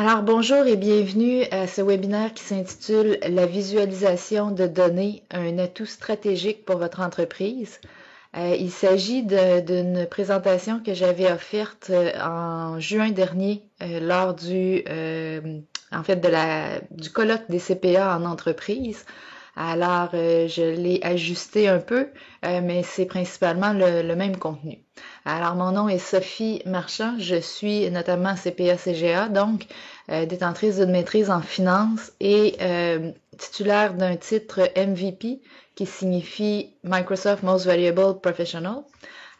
Alors bonjour et bienvenue à ce webinaire qui s'intitule La visualisation de données, un atout stratégique pour votre entreprise. Il s'agit d'une présentation que j'avais offerte en juin dernier lors du colloque des CPA en entreprise. Alors, je l'ai ajusté un peu, mais c'est principalement le même contenu. Alors, mon nom est Sophie Marchand, je suis notamment CPA-CGA, donc détentrice d'une maîtrise en finance et titulaire d'un titre MVP qui signifie Microsoft Most Valuable Professional.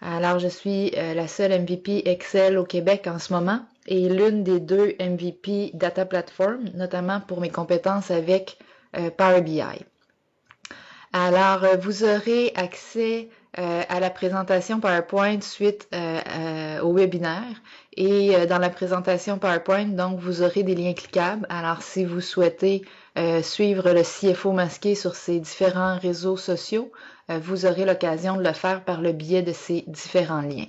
Alors, je suis la seule MVP Excel au Québec en ce moment et l'une des deux MVP Data Platform, notamment pour mes compétences avec Power BI. Alors, vous aurez accès à la présentation PowerPoint suite au webinaire. Et dans la présentation PowerPoint, donc, vous aurez des liens cliquables. Alors, si vous souhaitez suivre le CFO masqué sur ses différents réseaux sociaux, vous aurez l'occasion de le faire par le biais de ces différents liens.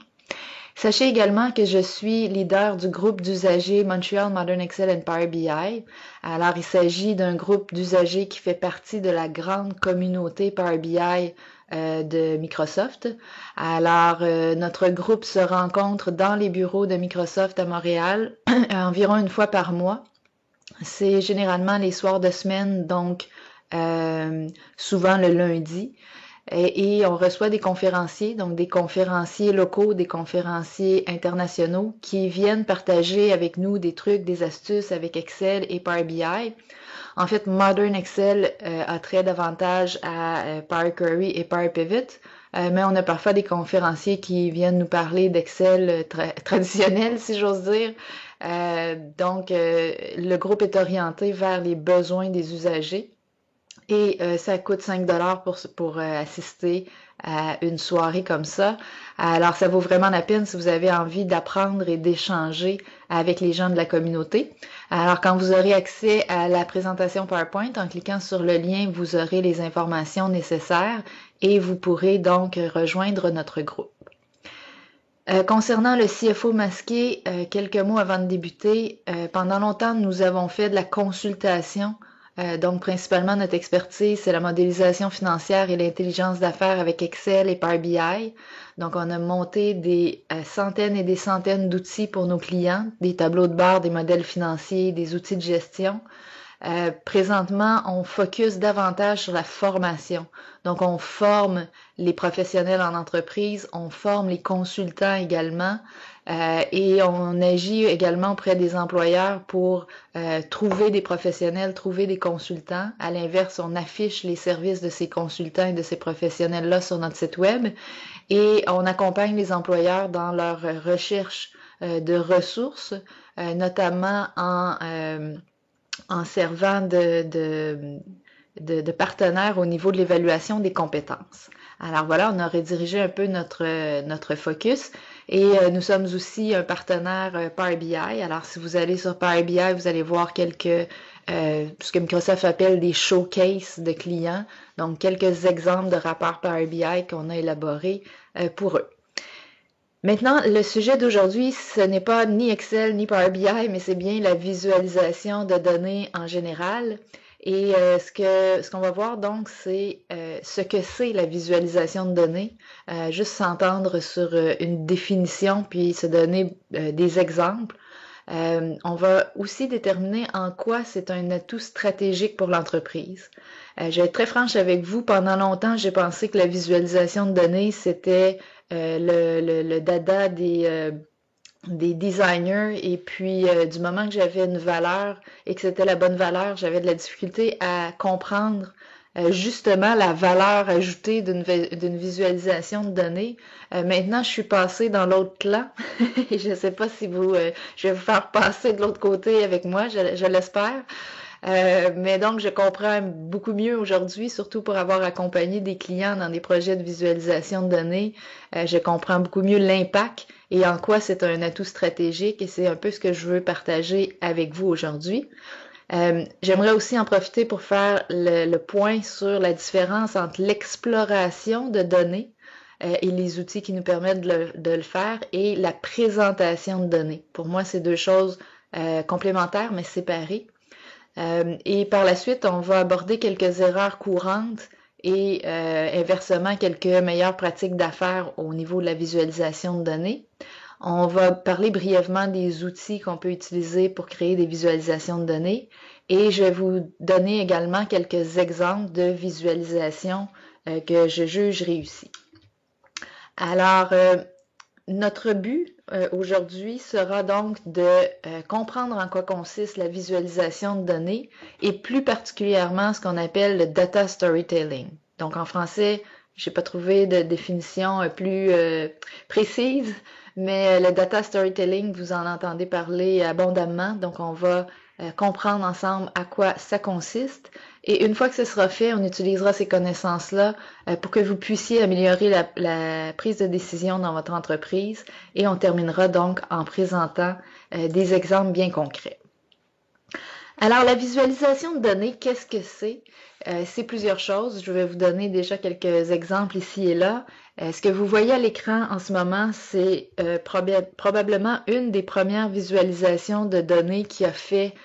Sachez également que je suis leader du groupe d'usagers Montreal Modern Excel and Power BI. Alors, il s'agit d'un groupe d'usagers qui fait partie de la grande communauté Power BI de Microsoft. Alors, notre groupe se rencontre dans les bureaux de Microsoft à Montréal environ une fois par mois. C'est généralement les soirs de semaine, donc souvent le lundi. Et on reçoit des conférenciers, donc des conférenciers locaux, des conférenciers internationaux qui viennent partager avec nous des trucs, des astuces avec Excel et Power BI. En fait, Modern Excel a trait davantage à Power Query et Power Pivot, mais on a parfois des conférenciers qui viennent nous parler d'Excel traditionnel, si j'ose dire. Donc, le groupe est orienté vers les besoins des usagers. Et ça coûte 5 pour assister à une soirée comme ça. Alors, ça vaut vraiment la peine si vous avez envie d'apprendre et d'échanger avec les gens de la communauté. Alors, quand vous aurez accès à la présentation PowerPoint, en cliquant sur le lien, vous aurez les informations nécessaires et vous pourrez donc rejoindre notre groupe. Concernant le CFO masqué, quelques mots avant de débuter, pendant longtemps, nous avons fait de la consultation. Donc, principalement, notre expertise, c'est la modélisation financière et l'intelligence d'affaires avec Excel et Power BI. Donc, on a monté des centaines et des centaines d'outils pour nos clients, des tableaux de bord, des modèles financiers, des outils de gestion. Présentement, on focus davantage sur la formation. Donc, on forme les professionnels en entreprise, on forme les consultants également et on agit également auprès des employeurs pour trouver des professionnels, trouver des consultants. À l'inverse, on affiche les services de ces consultants et de ces professionnels-là sur notre site web et on accompagne les employeurs dans leur recherche de ressources, notamment en servant de partenaire au niveau de l'évaluation des compétences. Alors voilà, on a redirigé un peu notre focus et nous sommes aussi un partenaire Power BI. Alors si vous allez sur Power BI, vous allez voir ce que Microsoft appelle des showcases de clients, donc quelques exemples de rapports Power BI qu'on a élaborés pour eux. Maintenant, le sujet d'aujourd'hui, ce n'est pas ni Excel ni Power BI, mais c'est bien la visualisation de données en général. Et ce qu'on va voir donc, c'est ce que c'est la visualisation de données, juste s'entendre sur une définition puis se donner des exemples. On va aussi déterminer en quoi c'est un atout stratégique pour l'entreprise. Je vais être très franche avec vous, pendant longtemps, j'ai pensé que la visualisation de données, c'était le dada des designers et puis du moment que j'avais une valeur et que c'était la bonne valeur, j'avais de la difficulté à comprendre justement la valeur ajoutée d'une visualisation de données. Maintenant, je suis passée dans l'autre clan et je ne sais pas si je vais vous faire passer de l'autre côté avec moi, je l'espère. Mais donc, je comprends beaucoup mieux aujourd'hui, surtout pour avoir accompagné des clients dans des projets de visualisation de données. Je comprends beaucoup mieux l'impact et en quoi c'est un atout stratégique et c'est un peu ce que je veux partager avec vous aujourd'hui. J'aimerais aussi en profiter pour faire le point sur la différence entre l'exploration de données et les outils qui nous permettent de le faire et la présentation de données. Pour moi, c'est deux choses complémentaires mais séparés. Et par la suite, on va aborder quelques erreurs courantes et inversement quelques meilleures pratiques d'affaires au niveau de la visualisation de données. On va parler brièvement des outils qu'on peut utiliser pour créer des visualisations de données et je vais vous donner également quelques exemples de visualisation que je juge réussies. Alors, notre but aujourd'hui sera donc de comprendre en quoi consiste la visualisation de données et plus particulièrement ce qu'on appelle le data storytelling. Donc en français, je n'ai pas trouvé de définition plus précise, mais le data storytelling, vous en entendez parler abondamment, donc on va comprendre ensemble à quoi ça consiste. Et une fois que ce sera fait, on utilisera ces connaissances-là pour que vous puissiez améliorer la prise de décision dans votre entreprise et on terminera donc en présentant des exemples bien concrets. Alors, la visualisation de données, qu'est-ce que c'est? C'est plusieurs choses. Je vais vous donner déjà quelques exemples ici et là. Ce que vous voyez à l'écran en ce moment, c'est probablement une des premières visualisations de données qui a fait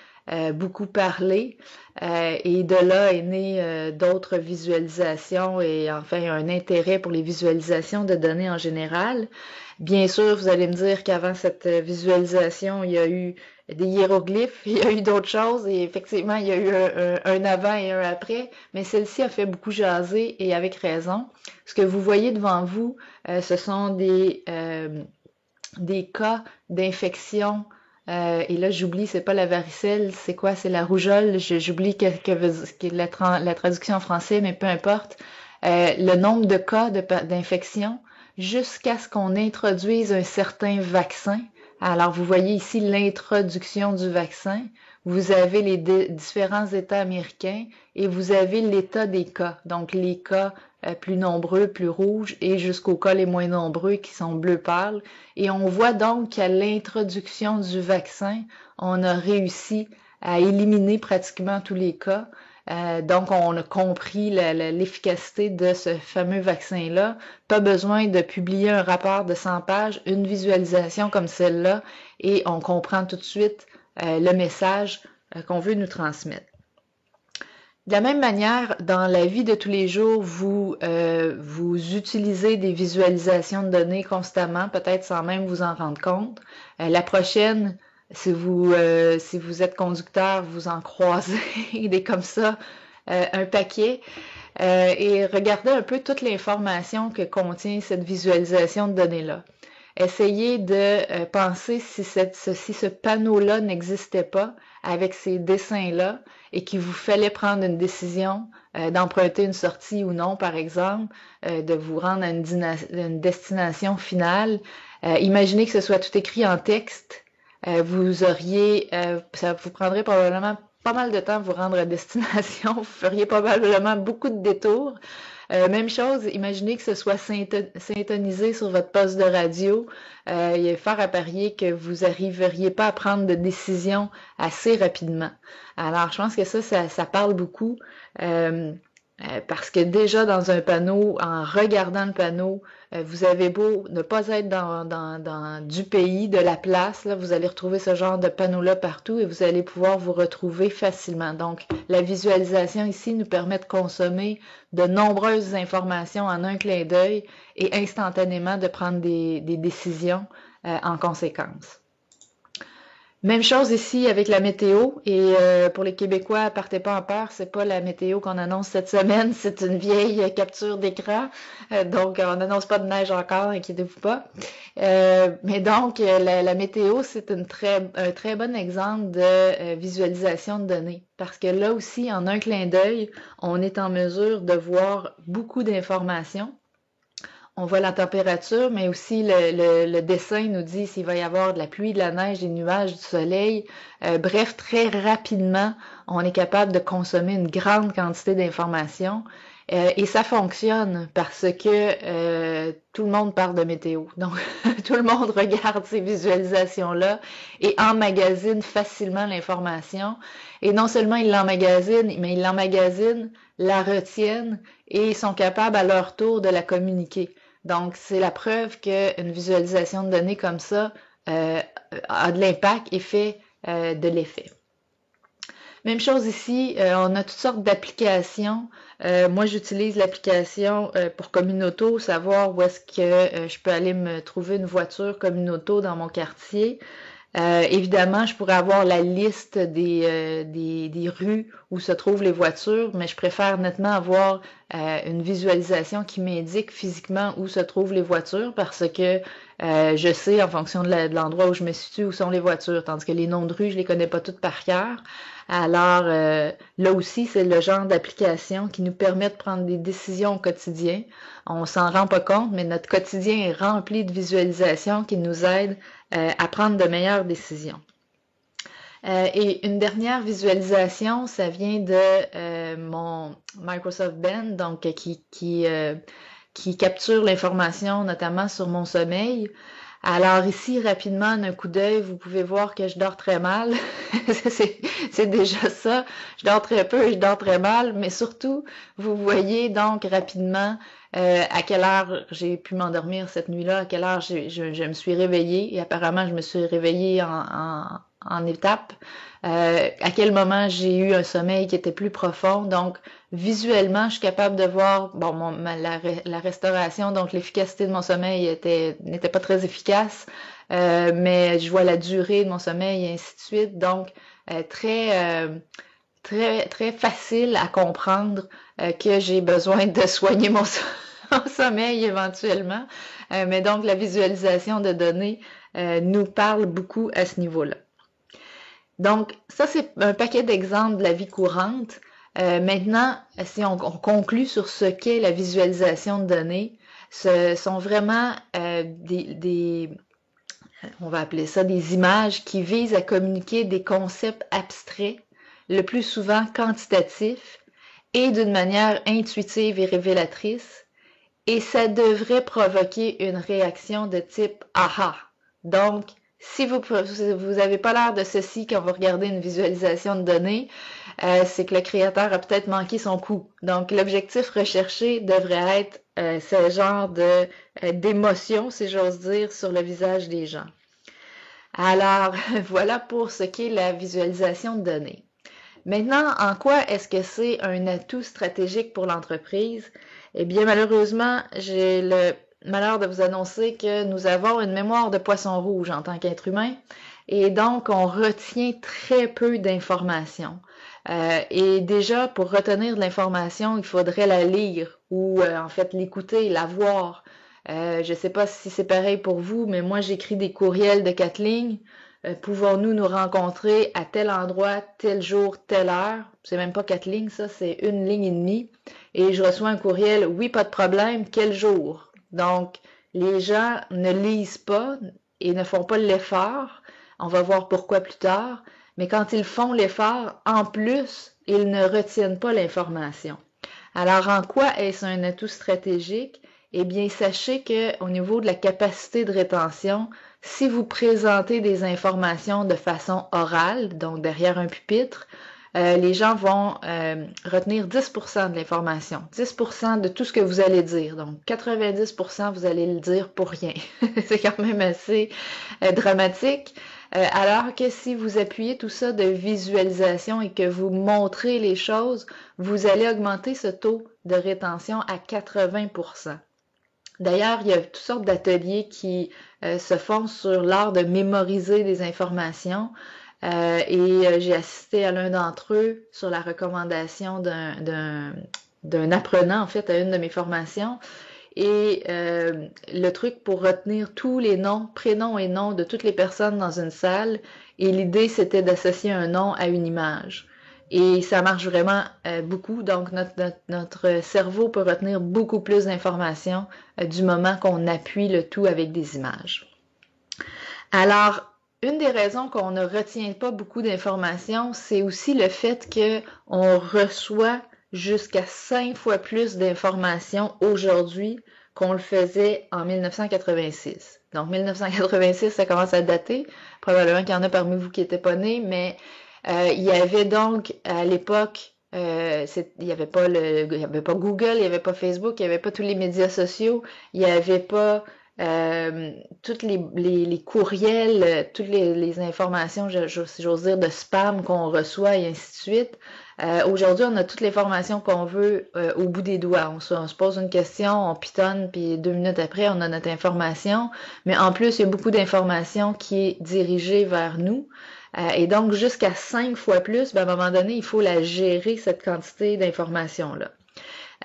beaucoup parler et de là est né d'autres visualisations et enfin un intérêt pour les visualisations de données en général. Bien sûr, vous allez me dire qu'avant cette visualisation, il y a eu des hiéroglyphes, il y a eu d'autres choses et effectivement, il y a eu un avant et un après, mais celle-ci a fait beaucoup jaser et avec raison. Ce que vous voyez devant vous, ce sont des cas d'infection. Et là, j'oublie, c'est pas la varicelle, c'est quoi? C'est la rougeole. J'oublie la traduction en français, mais peu importe. Le nombre de cas d'infection jusqu'à ce qu'on introduise un certain vaccin. Alors, vous voyez ici l'introduction du vaccin. Vous avez les différents États américains et vous avez l'état des cas. Donc, les cas plus nombreux, plus rouges, et jusqu'aux cas les moins nombreux qui sont bleu pâle. Et on voit donc qu'à l'introduction du vaccin, on a réussi à éliminer pratiquement tous les cas. Donc, on a compris l'efficacité de ce fameux vaccin-là. Pas besoin de publier un rapport de 100 pages, une visualisation comme celle-là, et on comprend tout de suite le message qu'on veut nous transmettre. De la même manière, dans la vie de tous les jours, vous utilisez des visualisations de données constamment, peut-être sans même vous en rendre compte. La prochaine, si vous êtes conducteur, vous en croisez des comme ça, un paquet. Et regardez un peu toute l'information que contient cette visualisation de données-là. Essayez de penser si ce panneau-là n'existait pas avec ces dessins-là et qu'il vous fallait prendre une décision d'emprunter une sortie ou non, par exemple, de vous rendre à une destination finale. Imaginez que ce soit tout écrit en texte. Ça vous prendrait probablement pas mal de temps à vous rendre à destination. Vous feriez probablement beaucoup de détours. Même chose, imaginez que ce soit syntonisé sur votre poste de radio. Il est fort à parier que vous n'arriveriez pas à prendre de décision assez rapidement. Alors, je pense que ça parle beaucoup parce que déjà dans un panneau, en regardant le panneau, vous avez beau ne pas être dans du pays, de la place, là, vous allez retrouver ce genre de panneau-là partout et vous allez pouvoir vous retrouver facilement. Donc, la visualisation ici nous permet de consommer de nombreuses informations en un clin d'œil et instantanément de prendre des décisions en conséquence. Même chose ici avec la météo et pour les Québécois, partez pas en peur, c'est pas la météo qu'on annonce cette semaine, c'est une vieille capture d'écran, donc on n'annonce pas de neige encore, inquiétez-vous pas. Mais donc la météo, c'est un très bon exemple de visualisation de données parce que là aussi, en un clin d'œil, on est en mesure de voir beaucoup d'informations. On voit la température, mais aussi le dessin nous dit s'il va y avoir de la pluie, de la neige, des nuages, du soleil. Bref, très rapidement, on est capable de consommer une grande quantité d'informations. Et ça fonctionne parce que tout le monde parle de météo. Donc, tout le monde regarde ces visualisations-là et emmagasine facilement l'information. Et non seulement ils l'emmagasinent, mais ils l'emmagasinent, la retiennent et sont capables à leur tour de la communiquer. Donc, c'est la preuve qu'une visualisation de données comme ça a de l'impact et fait de l'effet. Même chose ici, on a toutes sortes d'applications. Moi, j'utilise l'application pour Communauto, savoir où est-ce que je peux aller me trouver une voiture Communauto dans mon quartier. Évidemment, je pourrais avoir la liste des rues où se trouvent les voitures, mais je préfère nettement avoir une visualisation qui m'indique physiquement où se trouvent les voitures parce que je sais en fonction de l'endroit où je me situe où sont les voitures, tandis que les noms de rues, je les connais pas toutes par cœur. Alors là aussi, c'est le genre d'application qui nous permet de prendre des décisions au quotidien. On s'en rend pas compte, mais notre quotidien est rempli de visualisations qui nous aident à prendre de meilleures décisions. Et une dernière visualisation, ça vient de mon Microsoft Band, donc qui capture l'information notamment sur mon sommeil. Alors ici, rapidement, d'un coup d'œil, vous pouvez voir que je dors très mal. C'est déjà ça. Je dors très peu et je dors très mal, mais surtout, vous voyez donc rapidement à quelle heure j'ai pu m'endormir cette nuit-là, à quelle heure je me suis réveillée. Et apparemment, je me suis réveillée en étapes. À quel moment j'ai eu un sommeil qui était plus profond. Donc, visuellement, je suis capable de voir bon la restauration, donc l'efficacité de mon sommeil n'était pas très efficace, mais je vois la durée de mon sommeil et ainsi de suite. Donc, très facile à comprendre que j'ai besoin de soigner mon sommeil éventuellement. Mais donc, la visualisation de données nous parle beaucoup à ce niveau-là. Donc, ça, c'est un paquet d'exemples de la vie courante. Maintenant, si on conclut sur ce qu'est la visualisation de données, ce sont vraiment on va appeler ça des images qui visent à communiquer des concepts abstraits, le plus souvent quantitatifs, et d'une manière intuitive et révélatrice, et ça devrait provoquer une réaction de type « aha ». Donc, si vous n'avez pas l'air de ceci quand vous regardez une visualisation de données, c'est que le créateur a peut-être manqué son coup. Donc, l'objectif recherché devrait être ce genre d'émotion, si j'ose dire, sur le visage des gens. Alors, voilà pour ce qu'est la visualisation de données. Maintenant, en quoi est-ce que c'est un atout stratégique pour l'entreprise? Eh bien, malheureusement, j'ai le malheur de vous annoncer que nous avons une mémoire de poisson rouge en tant qu'être humain et donc on retient très peu d'informations. Et déjà, pour retenir de l'information, il faudrait la lire ou en fait l'écouter, la voir. Je ne sais pas si c'est pareil pour vous, mais moi j'écris des courriels de 4 lignes. Pouvons-nous nous rencontrer à tel endroit, tel jour, telle heure? C'est même pas 4 lignes, ça, c'est 1 ligne et demie. Et je reçois un courriel, oui, pas de problème, quel jour? Donc, les gens ne lisent pas et ne font pas l'effort. On va voir pourquoi plus tard. Mais quand ils font l'effort, en plus, ils ne retiennent pas l'information. Alors, en quoi est-ce un atout stratégique? Eh bien, sachez qu'au niveau de la capacité de rétention, si vous présentez des informations de façon orale, donc derrière un pupitre, les gens vont retenir 10% de l'information, 10% de tout ce que vous allez dire. Donc, 90%, vous allez le dire pour rien. C'est quand même assez dramatique. Alors que si vous appuyez tout ça de visualisation et que vous montrez les choses, vous allez augmenter ce taux de rétention à 80%. D'ailleurs, il y a toutes sortes d'ateliers qui se font sur l'art de mémoriser des informations et j'ai assisté à l'un d'entre eux sur la recommandation d'un apprenant, en fait, à une de mes formations. Et le truc pour retenir tous les noms, prénoms et noms de toutes les personnes dans une salle, et l'idée, c'était d'associer un nom à une image. Et ça marche vraiment beaucoup, donc notre cerveau peut retenir beaucoup plus d'informations du moment qu'on appuie le tout avec des images. Alors, une des raisons qu'on ne retient pas beaucoup d'informations, c'est aussi le fait qu'on reçoit jusqu'à 5 fois plus d'informations aujourd'hui qu'on le faisait en 1986. Donc, 1986, ça commence à dater. Probablement qu'il y en a parmi vous qui n'étaient pas nés, mais il y avait donc à l'époque, il n'y avait pas Google, il n'y avait pas Facebook, il n'y avait pas tous les médias sociaux, il n'y avait pas toutes les courriels, toutes les informations, si j'ose dire, de spam qu'on reçoit et ainsi de suite. Aujourd'hui, on a toutes les formations qu'on veut au bout des doigts. On se pose une question, on pitonne, puis 2 minutes après, on a notre information. Mais en plus, il y a beaucoup d'informations qui est dirigée vers nous. Et donc, jusqu'à 5 fois plus, ben, à un moment donné, il faut la gérer, cette quantité d'informations-là.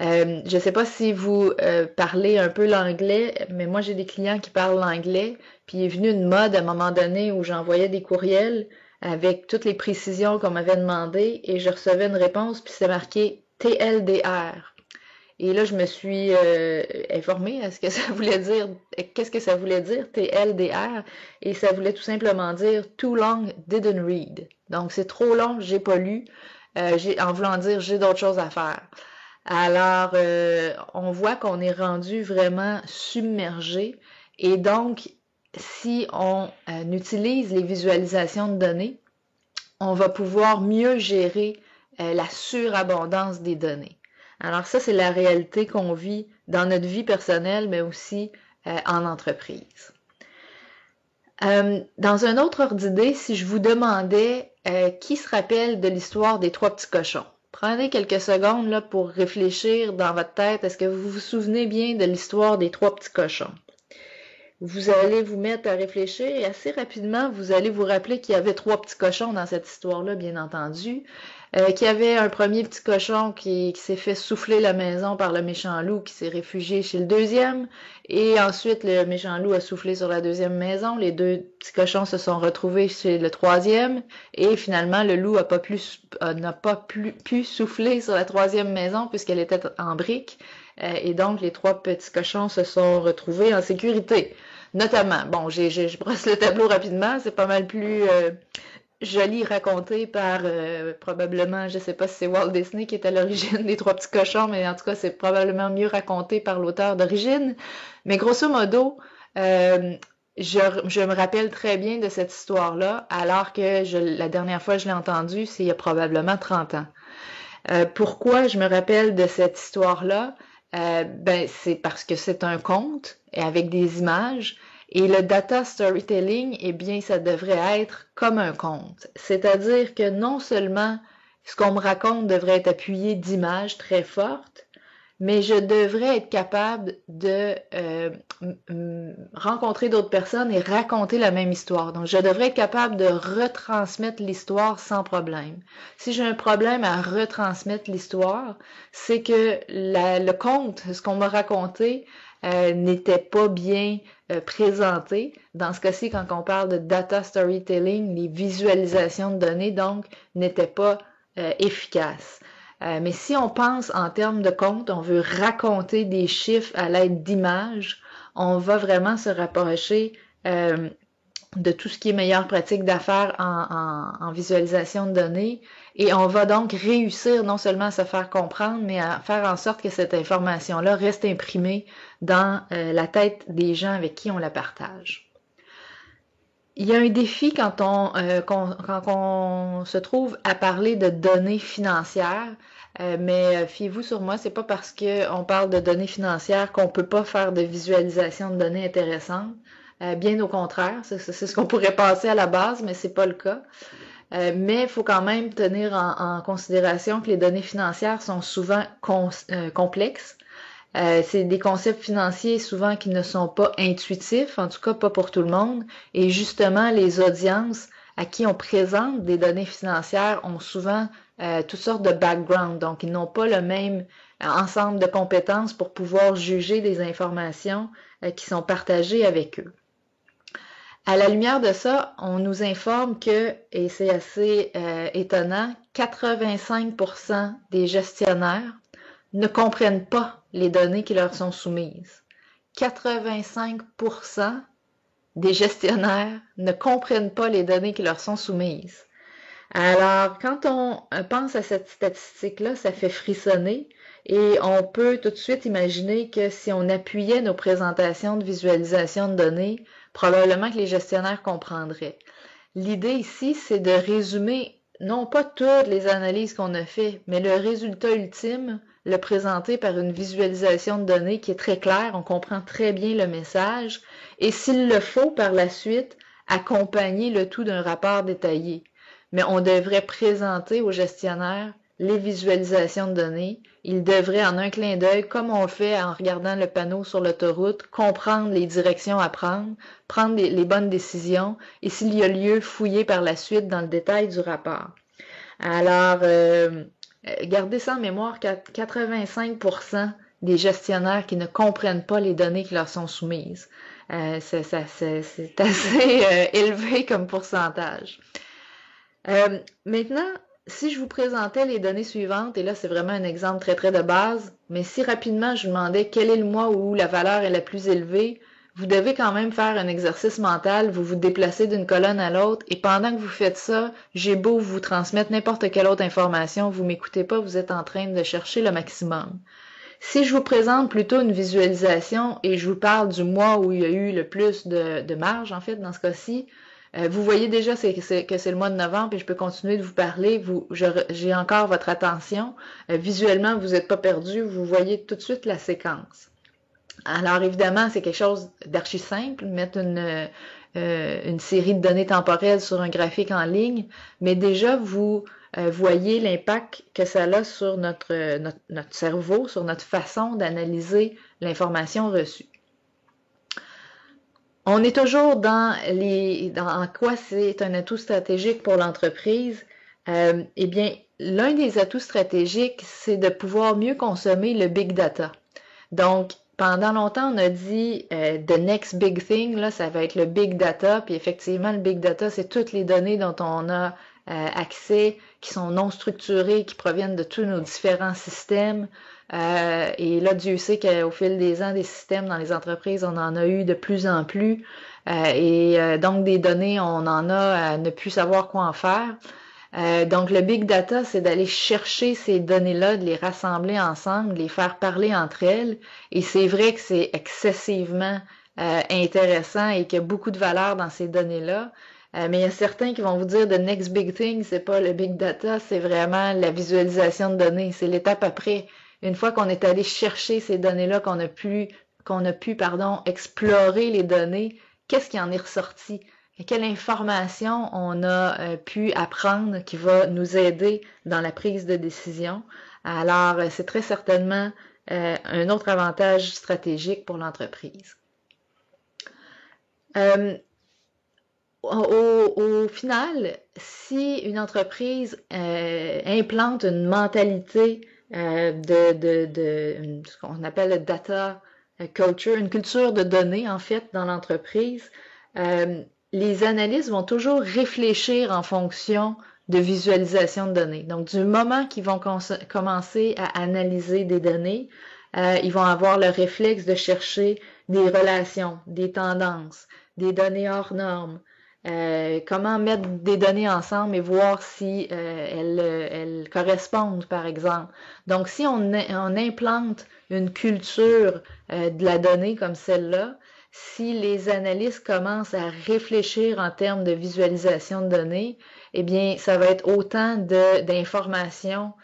Je ne sais pas si vous parlez un peu l'anglais, mais moi j'ai des clients qui parlent l'anglais, puis il est venu une mode à un moment donné où j'envoyais des courriels avec toutes les précisions qu'on m'avait demandé et je recevais une réponse puis c'est marqué TLDR. Et là je me suis informée à ce que ça voulait dire, qu'est-ce que ça voulait dire TLDR et ça voulait tout simplement dire Too long didn't read. Donc c'est trop long, j'ai pas lu, en voulant dire j'ai d'autres choses à faire. Alors, on voit qu'on est rendu vraiment submergé et donc, si on utilise les visualisations de données, on va pouvoir mieux gérer la surabondance des données. Alors ça, c'est la réalité qu'on vit dans notre vie personnelle, mais aussi en entreprise. Dans un autre ordre d'idée, si je vous demandais qui se rappelle de l'histoire des 3 petits cochons? Prenez quelques secondes là, pour réfléchir dans votre tête. Est-ce que vous vous souvenez bien de l'histoire des 3 petits cochons? Vous allez vous mettre à réfléchir et assez rapidement, vous allez vous rappeler qu'il y avait 3 petits cochons dans cette histoire-là, bien entendu. Qu'il y avait un premier petit cochon qui s'est fait souffler la maison par le méchant loup, qui s'est réfugié chez le deuxième. Et ensuite, le méchant loup a soufflé sur la deuxième maison. Les 2 petits cochons se sont retrouvés chez le troisième. Et finalement, le loup n'a pas pu souffler sur la troisième maison puisqu'elle était en briques. Et donc, les 3 petits cochons se sont retrouvés en sécurité. Notamment, bon, je brosse le tableau rapidement, c'est pas mal plus joli raconté par probablement, je sais pas si c'est Walt Disney qui est à l'origine des 3 petits cochons, mais en tout cas, c'est probablement mieux raconté par l'auteur d'origine. Mais grosso modo, je me rappelle très bien de cette histoire-là, alors que la dernière fois que je l'ai entendue, c'est il y a probablement 30 ans. Pourquoi je me rappelle de cette histoire-là? Ben, c'est parce que c'est un conte et avec des images. Et le data storytelling, eh bien, ça devrait être comme un conte. C'est-à-dire que non seulement ce qu'on me raconte devrait être appuyé d'images très fortes, mais je devrais être capable de rencontrer d'autres personnes et raconter la même histoire. Donc, je devrais être capable de retransmettre l'histoire sans problème. Si j'ai un problème à retransmettre l'histoire, c'est que le conte, ce qu'on m'a raconté, n'était pas bien présenté. Dans ce cas-ci, quand on parle de data storytelling, les visualisations de données, donc, n'étaient pas efficaces. Mais si on pense en termes de compte, on veut raconter des chiffres à l'aide d'images, on va vraiment se rapprocher de tout ce qui est meilleure pratique d'affaires en visualisation de données et on va donc réussir non seulement à se faire comprendre, mais à faire en sorte que cette information-là reste imprimée dans la tête des gens avec qui on la partage. Il y a un défi quand on se trouve à parler de données financières, mais fiez-vous sur moi, c'est pas parce qu'on parle de données financières qu'on peut pas faire de visualisation de données intéressantes. Bien au contraire, c'est ce qu'on pourrait penser à la base, mais c'est pas le cas. Mais il faut quand même tenir en considération que les données financières sont souvent complexes. C'est des concepts financiers souvent qui ne sont pas intuitifs, en tout cas pas pour tout le monde. Et justement, les audiences à qui on présente des données financières ont souvent toutes sortes de background. Donc, ils n'ont pas le même ensemble de compétences pour pouvoir juger des informations qui sont partagées avec eux. À la lumière de ça, on nous informe que, et c'est assez étonnant, 85% des gestionnaires ne comprennent pas les données qui leur sont soumises. 85% des gestionnaires ne comprennent pas les données qui leur sont soumises. Alors, quand on pense à cette statistique-là, ça fait frissonner et on peut tout de suite imaginer que si on appuyait nos présentations de visualisation de données, probablement que les gestionnaires comprendraient. L'idée ici, c'est de résumer non pas toutes les analyses qu'on a fait, mais le résultat ultime le présenter par une visualisation de données qui est très claire, on comprend très bien le message, et s'il le faut, par la suite, accompagner le tout d'un rapport détaillé. Mais on devrait présenter au gestionnaire les visualisations de données. Il devrait, en un clin d'œil, comme on le fait en regardant le panneau sur l'autoroute, comprendre les directions à prendre, prendre les bonnes décisions et s'il y a lieu, fouiller par la suite dans le détail du rapport. Alors, gardez ça en mémoire, 85% des gestionnaires qui ne comprennent pas les données qui leur sont soumises. C'est assez élevé comme pourcentage. Maintenant, si je vous présentais les données suivantes, et là c'est vraiment un exemple très de base, mais si rapidement je vous demandais quel est le mois où la valeur est la plus élevée, vous devez quand même faire un exercice mental, vous vous déplacez d'une colonne à l'autre, et pendant que vous faites ça, j'ai beau vous transmettre n'importe quelle autre information, vous m'écoutez pas, vous êtes en train de chercher le maximum. Si je vous présente plutôt une visualisation et je vous parle du mois où il y a eu le plus de marge, en fait, dans ce cas-ci, vous voyez déjà que c'est le mois de novembre et je peux continuer de vous parler. J'ai encore votre attention. Visuellement, vous n'êtes pas perdu. Vous voyez tout de suite la séquence. Alors, évidemment, c'est quelque chose d'archi simple, mettre une série de données temporelles sur un graphique en ligne, mais déjà, vous voyez l'impact que ça a sur notre cerveau, sur notre façon d'analyser l'information reçue. On est toujours dans en quoi c'est un atout stratégique pour l'entreprise. Eh bien, l'un des atouts stratégiques, c'est de pouvoir mieux consommer le big data. Donc, pendant longtemps, on a dit the next big thing, là, ça va être le big data. Puis effectivement, le big data, c'est toutes les données dont on a accès, qui sont non structurées, qui proviennent de tous nos différents systèmes. Et là, Dieu sait qu'au fil des ans, des systèmes dans les entreprises, on en a eu de plus en plus. Donc, des données, on en a à ne plus savoir quoi en faire. Donc, le big data, c'est d'aller chercher ces données-là, de les rassembler ensemble, de les faire parler entre elles. Et c'est vrai que c'est excessivement intéressant et qu'il y a beaucoup de valeur dans ces données-là. Mais il y a certains qui vont vous dire the next big thing, c'est pas le big data, c'est vraiment la visualisation de données. C'est l'étape après. Une fois qu'on est allé chercher ces données-là, qu'on a pu explorer les données, qu'est-ce qui en est ressorti? Quelle information on a pu apprendre qui va nous aider dans la prise de décision. Alors, c'est très certainement un autre avantage stratégique pour l'entreprise. Au final, si une entreprise implante une mentalité ce qu'on appelle le data culture, une culture de données en fait dans l'entreprise, les analystes vont toujours réfléchir en fonction de visualisation de données. Donc, du moment qu'ils vont commencer à analyser des données, ils vont avoir le réflexe de chercher des relations, des tendances, des données hors normes, comment mettre des données ensemble et voir si elles correspondent, par exemple. Donc, si on implante une culture de la donnée comme celle-là, si les analystes commencent à réfléchir en termes de visualisation de données, eh bien, ça va être autant d'informations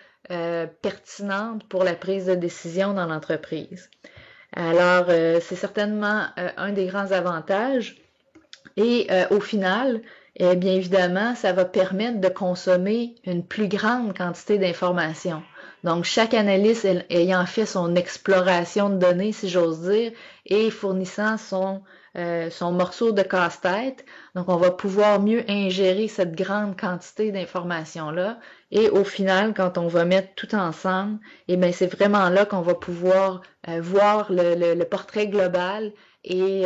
pertinentes pour la prise de décision dans l'entreprise. Alors, c'est certainement un des grands avantages. Et au final, bien évidemment, ça va permettre de consommer une plus grande quantité d'informations. Donc, chaque analyste ayant fait son exploration de données, si j'ose dire, et fournissant son morceau de casse-tête, donc on va pouvoir mieux ingérer cette grande quantité d'informations-là. Et au final, quand on va mettre tout ensemble, eh bien, c'est vraiment là qu'on va pouvoir voir le portrait global et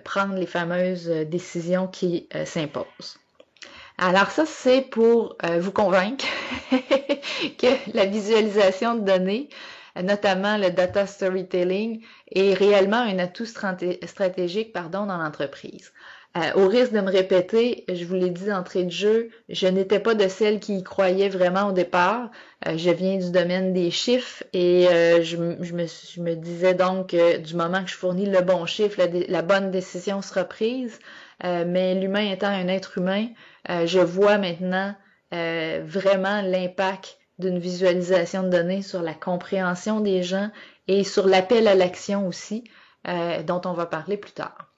prendre les fameuses décisions qui s'imposent. Alors ça, c'est pour vous convaincre que la visualisation de données, notamment le data storytelling, est réellement un atout stratégique dans l'entreprise. Au risque de me répéter, je vous l'ai dit d'entrée de jeu, je n'étais pas de celle qui y croyait vraiment au départ. Je viens du domaine des chiffres et je me disais donc que du moment que je fournis le bon chiffre, la bonne décision sera prise. Mais l'humain étant un être humain, je vois maintenant vraiment l'impact d'une visualisation de données, sur la compréhension des gens et sur l'appel à l'action aussi, dont on va parler plus tard.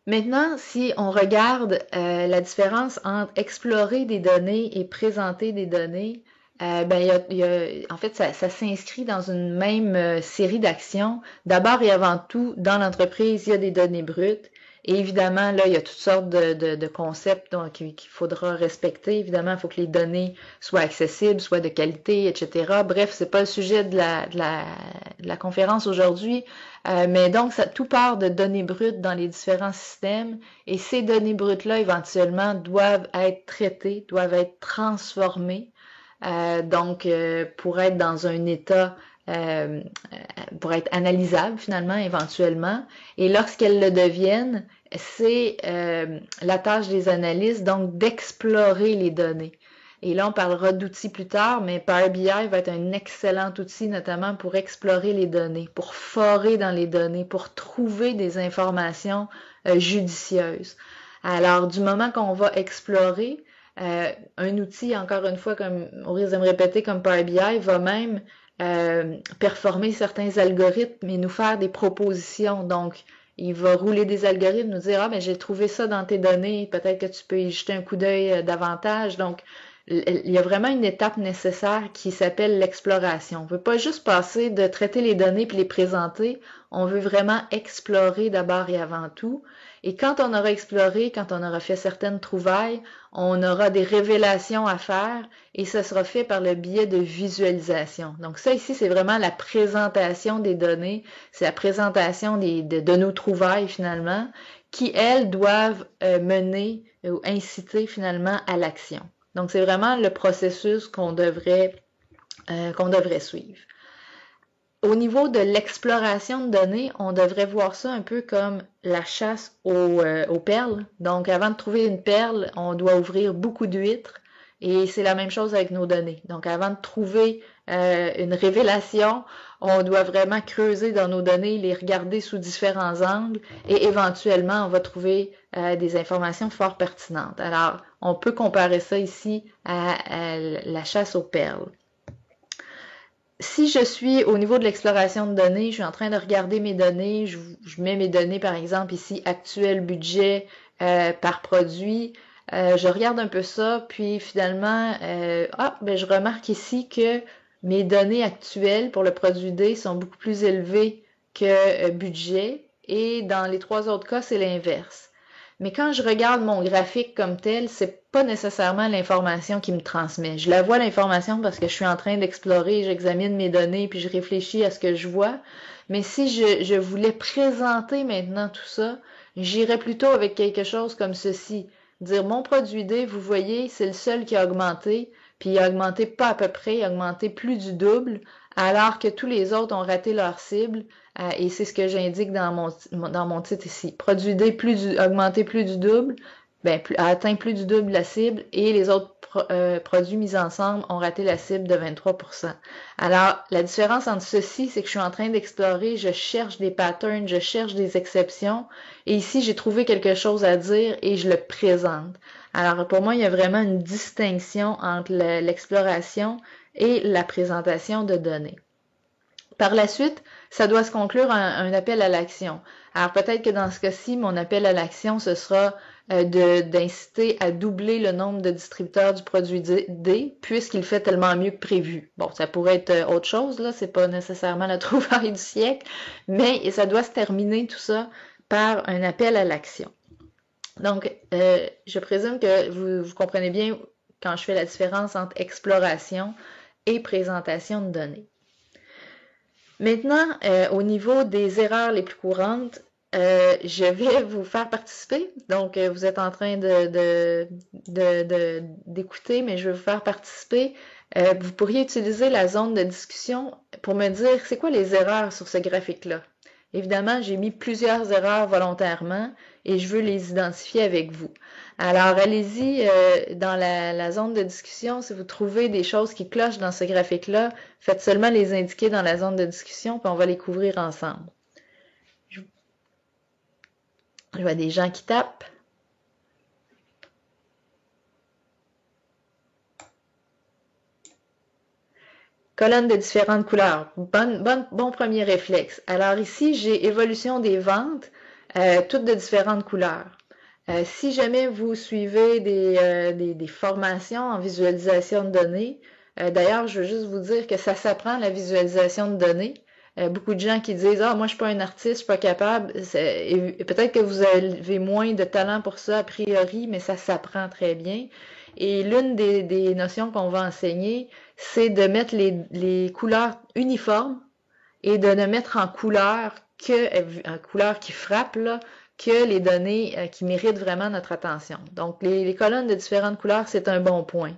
Maintenant, si on regarde la différence entre explorer des données et présenter des données, en fait, ça s'inscrit dans une même série d'actions. D'abord et avant tout, dans l'entreprise, il y a des données brutes. Et évidemment, là, il y a toutes sortes de concepts qu'il faudra respecter. Évidemment, il faut que les données soient accessibles, soient de qualité, etc. Bref, c'est pas le sujet de la conférence aujourd'hui. Mais donc, tout part de données brutes dans les différents systèmes. Et ces données brutes-là, éventuellement, doivent être traitées, doivent être transformées. Pour être dans un état, pour être analysable finalement, éventuellement. Et lorsqu'elles le deviennent, c'est la tâche des analystes, donc d'explorer les données. Et là, on parlera d'outils plus tard, mais Power BI va être un excellent outil, notamment pour explorer les données, pour forer dans les données, pour trouver des informations judicieuses. Alors, du moment qu'on va explorer, un outil, encore une fois, comme on risque de me répéter, comme Power BI, va même performer certains algorithmes et nous faire des propositions. Donc, il va rouler des algorithmes, nous dire, ah, ben j'ai trouvé ça dans tes données, peut-être que tu peux y jeter un coup d'œil davantage. Donc, il y a vraiment une étape nécessaire qui s'appelle l'exploration. On ne veut pas juste passer de traiter les données puis les présenter, on veut vraiment explorer d'abord et avant tout. Et quand on aura exploré, quand on aura fait certaines trouvailles, on aura des révélations à faire et ce sera fait par le biais de visualisation. Donc ça ici, c'est vraiment la présentation des données, c'est la présentation de nos trouvailles finalement, qui elles doivent mener ou inciter finalement à l'action. Donc c'est vraiment le processus qu'on devrait suivre. Au niveau de l'exploration de données, on devrait voir ça un peu comme la chasse aux perles. Donc, avant de trouver une perle, on doit ouvrir beaucoup d'huîtres et c'est la même chose avec nos données. Donc, avant de trouver une révélation, on doit vraiment creuser dans nos données, les regarder sous différents angles et éventuellement, on va trouver des informations fort pertinentes. Alors, on peut comparer ça ici à la chasse aux perles. Si je suis au niveau de l'exploration de données, je suis en train de regarder mes données, je mets mes données par exemple ici, actuel budget par produit, je regarde un peu ça, puis finalement, je remarque ici que mes données actuelles pour le produit D sont beaucoup plus élevées que budget, et dans les trois autres cas, c'est l'inverse. Mais quand je regarde mon graphique comme tel, c'est pas nécessairement l'information qui me transmet. Je la vois l'information parce que je suis en train d'explorer, j'examine mes données, puis je réfléchis à ce que je vois. Mais si je voulais présenter maintenant tout ça, j'irais plutôt avec quelque chose comme ceci. Dire mon produit D, vous voyez, c'est le seul qui a augmenté, puis il a augmenté pas à peu près, il a augmenté plus du double, alors que tous les autres ont raté leur cible. Et c'est ce que j'indique dans mon titre ici. Produit D augmenté plus du double, a atteint plus du double la cible, et les autres produits mis ensemble ont raté la cible de 23%. Alors, la différence entre ceci, c'est que je suis en train d'explorer, je cherche des patterns, je cherche des exceptions, et ici, j'ai trouvé quelque chose à dire et je le présente. Alors, pour moi, il y a vraiment une distinction entre l'exploration et la présentation de données. Par la suite, ça doit se conclure un appel à l'action. Alors peut-être que dans ce cas-ci, mon appel à l'action, ce sera d'inciter à doubler le nombre de distributeurs du produit D, puisqu'il fait tellement mieux que prévu. Bon, ça pourrait être autre chose, là, c'est pas nécessairement la trouvaille du siècle, mais ça doit se terminer tout ça par un appel à l'action. Donc, je présume que vous comprenez bien quand je fais la différence entre exploration et présentation de données. Maintenant, au niveau des erreurs les plus courantes, je vais vous faire participer. Donc, vous êtes en train d'écouter, mais je vais vous faire participer. Vous pourriez utiliser la zone de discussion pour me dire c'est quoi les erreurs sur ce graphique-là. Évidemment, j'ai mis plusieurs erreurs volontairement et je veux les identifier avec vous. Alors, allez-y dans la zone de discussion. Si vous trouvez des choses qui clochent dans ce graphique-là, faites seulement les indiquer dans la zone de discussion, puis on va les couvrir ensemble. Je vois des gens qui tapent. colonne de différentes couleurs. Bon premier réflexe. Alors ici, j'ai évolution des ventes, toutes de différentes couleurs. Si jamais vous suivez des formations en visualisation de données, d'ailleurs, je veux juste vous dire que ça s'apprend la visualisation de données. Beaucoup de gens qui disent « Ah, moi je suis pas un artiste, je suis pas capable ». Peut-être que vous avez moins de talent pour ça a priori, mais ça s'apprend très bien. Et l'une des notions qu'on va enseigner, c'est de mettre les couleurs uniformes et de ne mettre en couleur qui frappe, là, que les données qui méritent vraiment notre attention. Donc, les colonnes de différentes couleurs, c'est un bon point.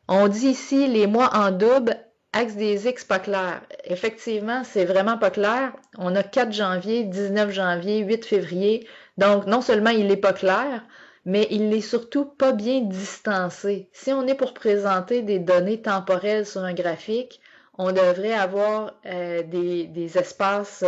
On dit ici les mois en double, axe des X pas clair. Effectivement, c'est vraiment pas clair. On a 4 janvier, 19 janvier, 8 février. Donc, non seulement il n'est pas clair, mais il n'est surtout pas bien distancé. Si on est pour présenter des données temporelles sur un graphique, on devrait avoir des espaces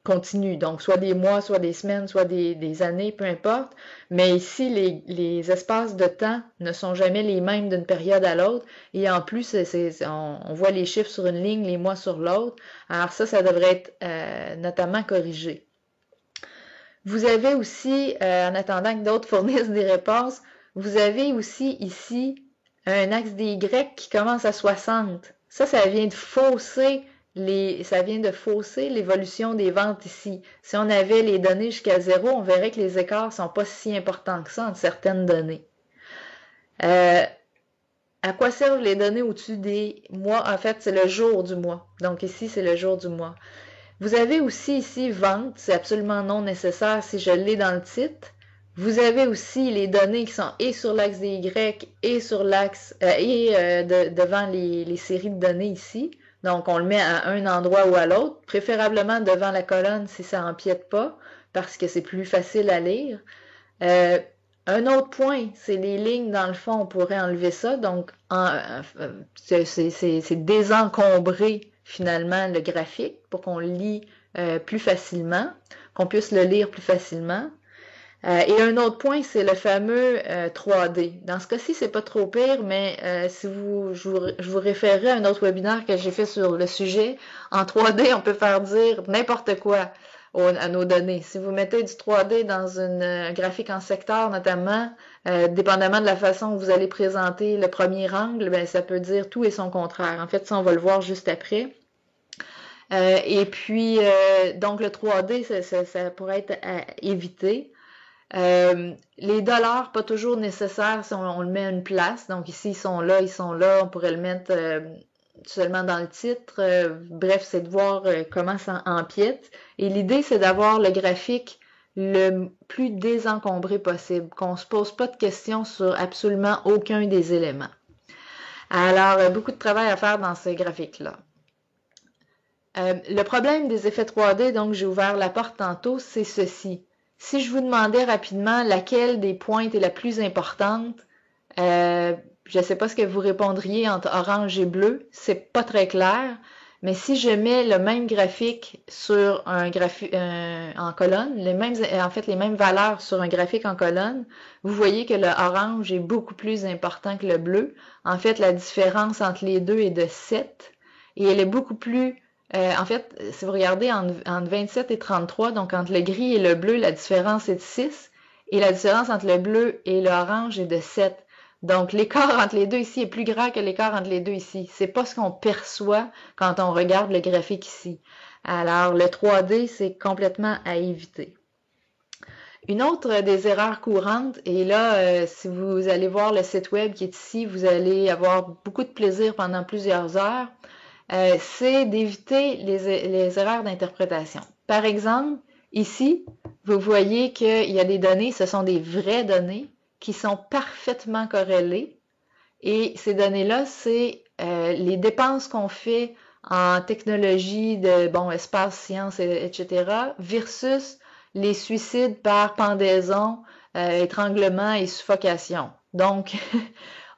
continus, donc soit des mois, soit des semaines, soit des années, peu importe. Mais ici, les espaces de temps ne sont jamais les mêmes d'une période à l'autre. Et en plus, on voit les chiffres sur une ligne, les mois sur l'autre. Alors ça devrait être notamment corrigé. Vous avez aussi, en attendant que d'autres fournissent des réponses, vous avez aussi ici un axe des Y qui commence à 60. Ça vient de fausser l'évolution des ventes ici. Si on avait les données jusqu'à 0, on verrait que les écarts sont pas si importants que ça entre certaines données. À quoi servent les données au-dessus des mois? En fait, c'est le jour du mois. Donc ici, c'est le jour du mois. Vous avez aussi ici vente, c'est absolument non nécessaire si je l'ai dans le titre. Vous avez aussi les données qui sont et sur l'axe des Y et sur l'axe devant les séries de données ici. Donc on le met à un endroit ou à l'autre, préférablement devant la colonne si ça empiète pas, parce que c'est plus facile à lire. Un autre point, c'est les lignes, dans le fond, on pourrait enlever ça. Donc, c'est désencombrer finalement le graphique pour qu'on le lit plus facilement, qu'on puisse le lire plus facilement. Et un autre point, c'est le fameux 3D. Dans ce cas-ci, c'est pas trop pire, mais si je vous référerai à un autre webinaire que j'ai fait sur le sujet. En 3D, on peut faire dire n'importe quoi à nos données. Si vous mettez du 3D dans un graphique en secteur, notamment, dépendamment de la façon que vous allez présenter le premier angle, ben, ça peut dire tout et son contraire. En fait, ça, on va le voir juste après. Et puis, donc le 3D, ça pourrait être à éviter. Les dollars, pas toujours nécessaires si on le met à une place. Donc ici, ils sont là, on pourrait le mettre seulement dans le titre. Bref, c'est de voir comment ça empiète. Et l'idée, c'est d'avoir le graphique le plus désencombré possible, qu'on se pose pas de questions sur absolument aucun des éléments. Alors, beaucoup de travail à faire dans ces graphiques-là. Le problème des effets 3D, donc j'ai ouvert la porte tantôt, c'est ceci. Si je vous demandais rapidement laquelle des pointes est la plus importante, je ne sais pas ce que vous répondriez entre orange et bleu, c'est pas très clair, mais si je mets le même graphique sur en colonne, les mêmes valeurs sur un graphique en colonne, vous voyez que le orange est beaucoup plus important que le bleu. En fait, la différence entre les deux est de 7 et elle est beaucoup plus en fait, si vous regardez entre 27 et 33, donc entre le gris et le bleu, la différence est de 6 et la différence entre le bleu et l'orange est de 7. Donc l'écart entre les deux ici est plus grand que l'écart entre les deux ici. C'est pas ce qu'on perçoit quand on regarde le graphique ici. Alors le 3D, c'est complètement à éviter. Une autre des erreurs courantes, et là, si vous allez voir le site web qui est ici, vous allez avoir beaucoup de plaisir pendant plusieurs heures. C'est d'éviter les erreurs d'interprétation. Par exemple, ici, vous voyez qu'il y a des données, ce sont des vraies données qui sont parfaitement corrélées. Et ces données-là, c'est les dépenses qu'on fait en technologie de, espace, sciences, etc., versus les suicides par pendaison, étranglement et suffocation. Donc,